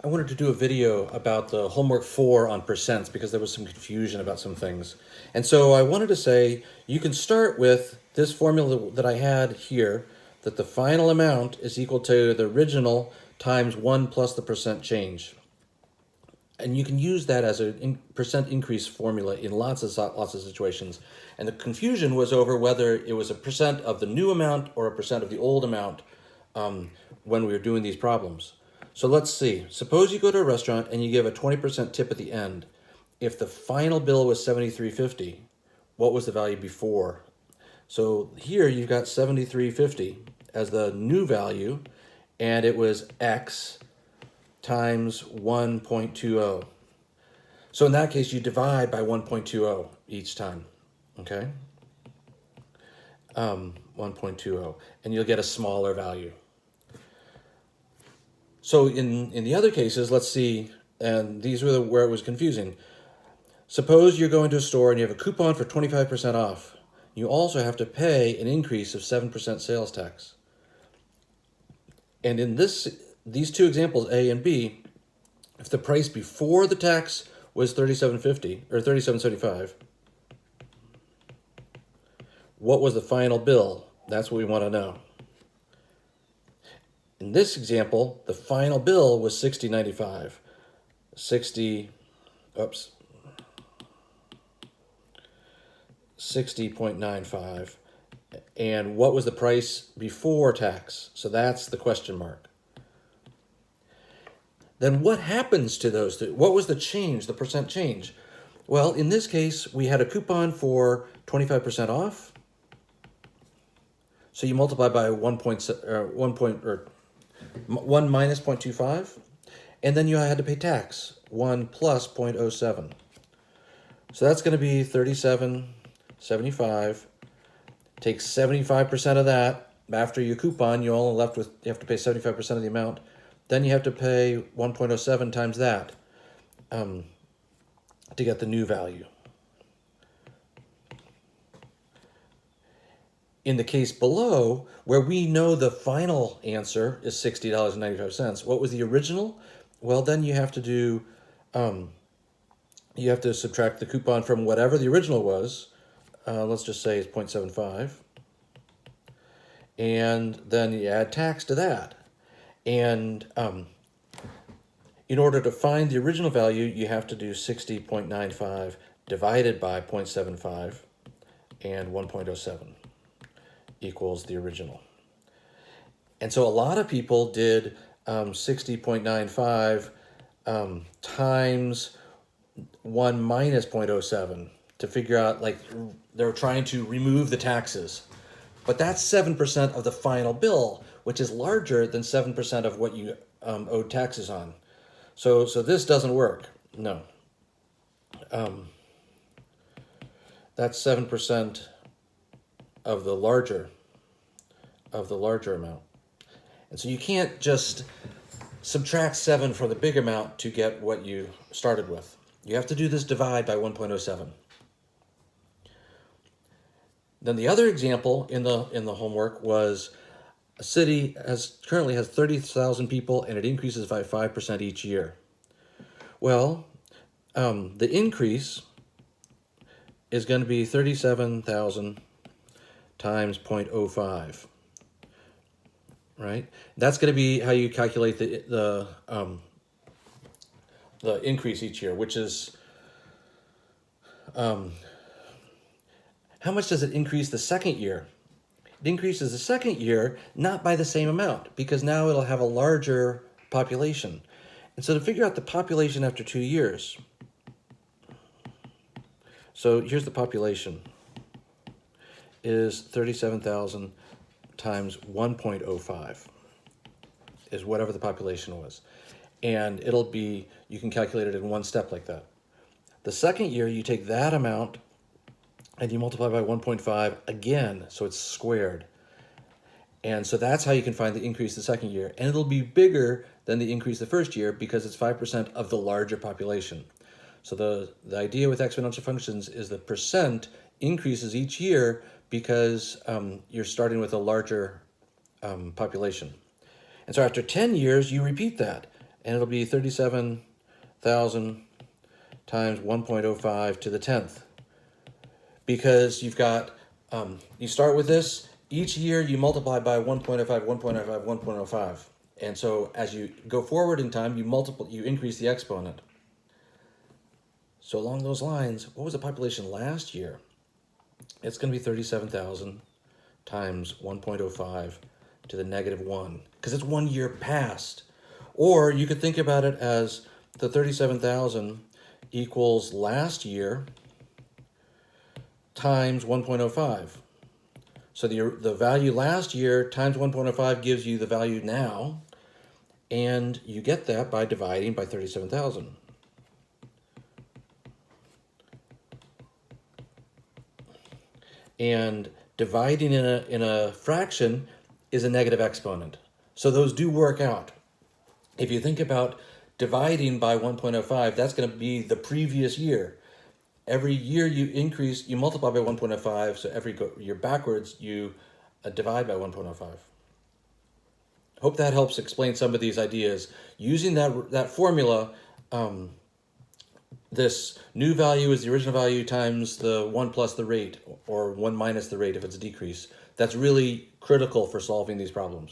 I wanted to do a video about the homework 4 on percents because there was some confusion about some things. And so I wanted to say you can start with this formula that I had here, that the final amount is equal to the original times 1 plus the percent change. And you can use that as a percent increase formula in lots of situations. And the confusion was over whether it was a percent of the new amount or a percent of the old amount when we were doing these problems. So let's see. Suppose you go to a restaurant and you give a 20% tip at the end. If the final bill was $73.50, what was the value before? So here you've got $73.50 as the new value, and it was X times 1.20. So in that case, you divide by 1.20 each time, okay? 1.20, and you'll get a smaller value. So in the other cases, let's see, and these were where it was confusing. Suppose you're going to a store and you have a coupon for 25% off. You also have to pay an increase of 7% sales tax. And in these two examples, A and B, if the price before the tax was $37.50 or $37.75, what was the final bill? That's what we want to know. In this example, the final bill was $60.95. 60.95. And what was the price before tax? So that's the question mark. Then what happens to those two? What was the change, the percent change? Well, in this case, we had a coupon for 25% off. So you multiply by 1 minus 0.25, and then you had to pay tax, 1 plus 0.07. So that's going to be $37.75. Take 75% of that. After your coupon, you're only left with, you have to pay 75% of the amount. Then you have to pay 1.07 times that to get the new value. In the case below, where we know the final answer is $60.95, what was the original? Well, then you have to do, you have to subtract the coupon from whatever the original was. Let's just say it's 0.75. And then you add tax to that. And in order to find the original value, you have to do 60.95 divided by 0.75 and 1.07 equals the original. And so a lot of people did 60.95 times 1 minus 0.07 to figure out, like, they're trying to remove the taxes. But that's 7% of the final bill, which is larger than 7% of what you owed taxes on. So this doesn't work. No. That's 7% of the larger amount. And so you can't just subtract 7 from the big amount to get what you started with. You have to do this divide by 1.07. Then the other example in the homework was a city currently has 30,000 people and it increases by 5% each year. Well, the increase is going to be 37,000 times 0.05. Right? That's going to be how you calculate the increase each year, which is how much does it increase the second year? It increases the second year not by the same amount, because now it'll have a larger population. And so to figure out the population after 2 years, so here's the population, is 37,000 times 1.05 is whatever the population was. And it'll be, you can calculate it in one step like that. The second year, you take that amount and you multiply by 1.5 again, so it's squared. And so that's how you can find the increase the second year. And it'll be bigger than the increase the first year because it's 5% of the larger population. So the idea with exponential functions is the percent increases each year because you're starting with a larger population. And so after 10 years, you repeat that. and it'll be 37,000 times 1.05 to the 10th. Because you've got, you start with this, each year you multiply by 1.05, 1.05, 1.05. And so as you go forward in time, you increase the exponent. So along those lines, what was the population last year? It's going to be 37,000 times 1.05 to the negative 1, because it's 1 year past. Or you could think about it as the 37,000 equals last year times 1.05. So the value last year times 1.05 gives you the value now, and you get that by dividing by 37,000. And dividing in a fraction is a negative exponent. So those do work out. If you think about dividing by 1.05, that's going to be the previous year. Every year you multiply by 1.05, so every year backwards, you divide by 1.05. Hope that helps explain some of these ideas. Using that formula, this new value is the original value times the 1 plus the rate, or 1 minus the rate if it's a decrease. That's really critical for solving these problems.